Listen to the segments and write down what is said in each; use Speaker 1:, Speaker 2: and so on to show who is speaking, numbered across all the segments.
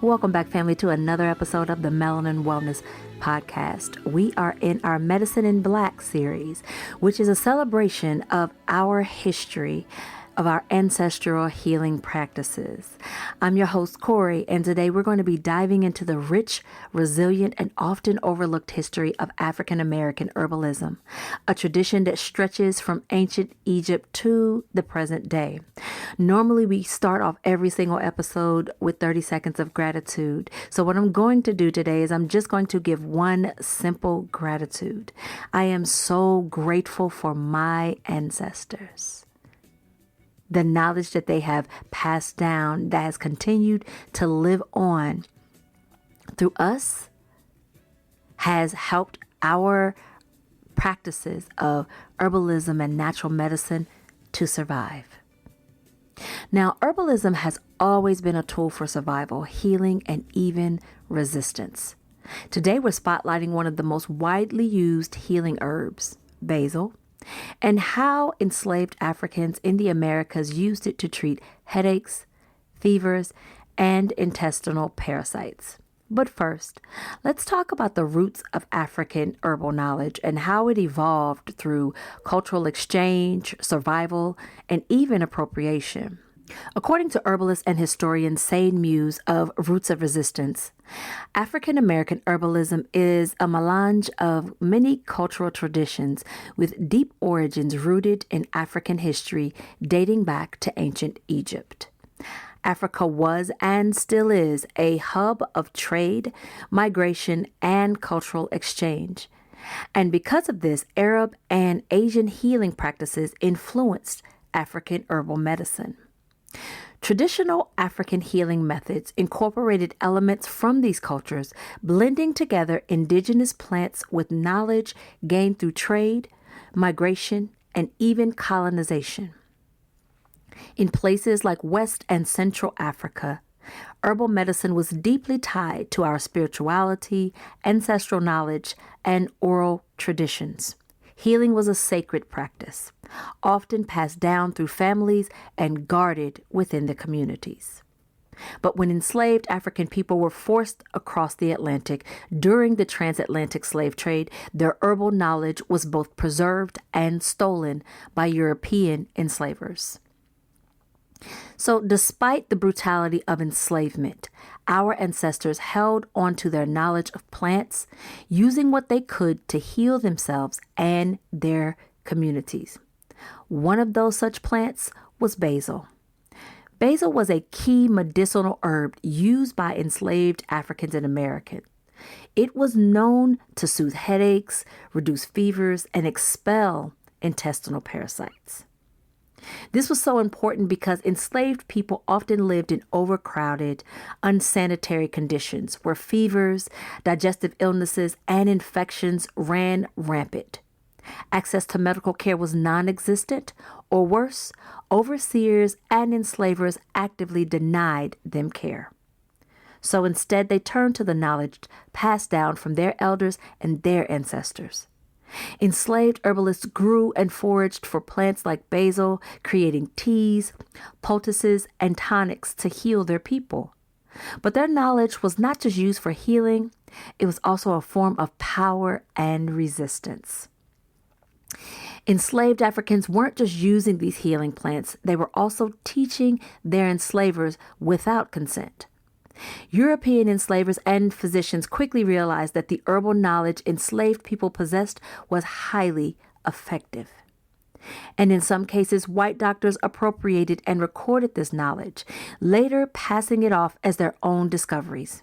Speaker 1: Welcome back, family, to another episode of the Melanin Wellness Podcast. We are in our Medicine in Black series, which is a celebration of our history of our ancestral healing practices. I'm your host, Corey, and today we're going to be diving into the rich, resilient, and often overlooked history of African American herbalism, a tradition that stretches from ancient Egypt to the present day. Normally, we start off every single episode with 30 seconds of gratitude. So what I'm going to do today is I'm just going to give one simple gratitude. I am so grateful for my ancestors. The knowledge that they have passed down, that has continued to live on through us, has helped our practices of herbalism and natural medicine to survive. Now, herbalism has always been a tool for survival, healing, and even resistance. Today, we're spotlighting one of the most widely used healing herbs, basil, and how enslaved Africans in the Americas used it to treat headaches, fevers, and intestinal parasites. But first, let's talk about the roots of African herbal knowledge and how it evolved through cultural exchange, survival, and even appropriation. According to herbalist and historian Sane Muse of Roots of Resistance, African American herbalism is a melange of many cultural traditions with deep origins rooted in African history dating back to ancient Egypt. Africa was and still is a hub of trade, migration, and cultural exchange. And because of this, Arab and Asian healing practices influenced African herbal medicine. Traditional African healing methods incorporated elements from these cultures, blending together indigenous plants with knowledge gained through trade, migration, and even colonization. In places like West and Central Africa, herbal medicine was deeply tied to our spirituality, ancestral knowledge, and oral traditions. Healing was a sacred practice, often passed down through families and guarded within the communities. But when enslaved African people were forced across the Atlantic during the transatlantic slave trade, their herbal knowledge was both preserved and stolen by European enslavers. So despite the brutality of enslavement, our ancestors held onto their knowledge of plants, using what they could to heal themselves and their communities. One of those such plants was basil. Basil was a key medicinal herb used by enslaved Africans in America. It was known to soothe headaches, reduce fevers, and expel intestinal parasites. This was so important because enslaved people often lived in overcrowded, unsanitary conditions where fevers, digestive illnesses, and infections ran rampant. Access to medical care was non-existent, or worse, overseers and enslavers actively denied them care. So instead, they turned to the knowledge passed down from their elders and their ancestors. Enslaved herbalists grew and foraged for plants like basil, creating teas, poultices, and tonics to heal their people. But their knowledge was not just used for healing, it was also a form of power and resistance. Enslaved Africans weren't just using these healing plants, they were also teaching their enslavers without consent. European enslavers and physicians quickly realized that the herbal knowledge enslaved people possessed was highly effective. And in some cases, white doctors appropriated and recorded this knowledge, later passing it off as their own discoveries.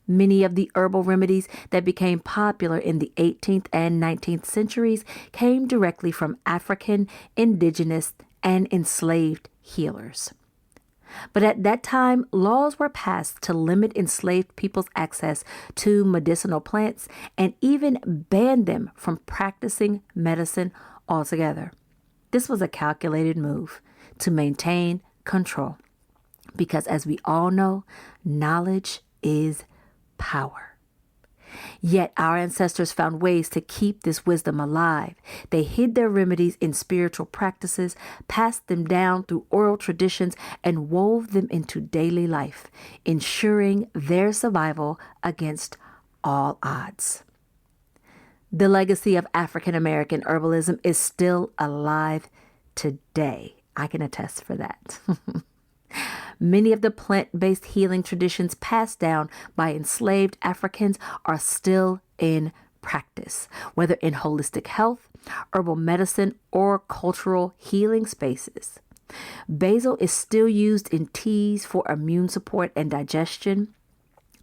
Speaker 1: Many of the herbal remedies that became popular in the 18th and 19th centuries came directly from African, indigenous, and enslaved healers. But at that time, laws were passed to limit enslaved people's access to medicinal plants and even ban them from practicing medicine altogether. This was a calculated move to maintain control because, as we all know, knowledge is power. Yet our ancestors found ways to keep this wisdom alive. They hid their remedies in spiritual practices, passed them down through oral traditions, and wove them into daily life, ensuring their survival against all odds. The legacy of African American herbalism is still alive today. I can attest for that. Many of the plant-based healing traditions passed down by enslaved Africans are still in practice, whether in holistic health, herbal medicine, or cultural healing spaces. Basil is still used in teas for immune support and digestion.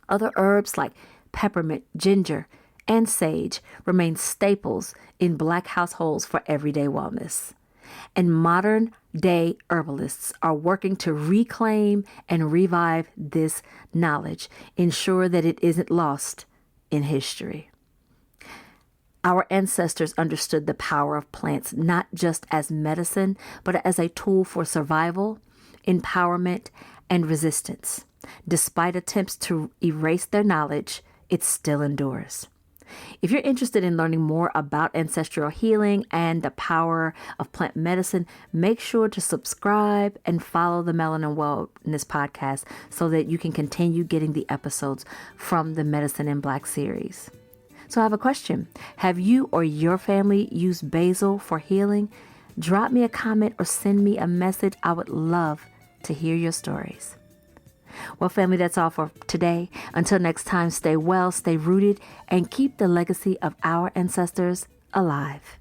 Speaker 1: Other herbs like peppermint, ginger, and sage remain staples in Black households for everyday wellness. And modern day herbalists are working to reclaim and revive this knowledge, ensure that it isn't lost in history. Our ancestors understood the power of plants not just as medicine, but as a tool for survival, empowerment, and resistance. Despite attempts to erase their knowledge, it still endures. If you're interested in learning more about ancestral healing and the power of plant medicine, make sure to subscribe and follow the Melanin Wellness podcast so that you can continue getting the episodes from the Medicine in Black series. So I have a question. Have you or your family used basil for healing? Drop me a comment or send me a message. I would love to hear your stories. Well, family, that's all for today. Until next time, stay well, stay rooted, and keep the legacy of our ancestors alive.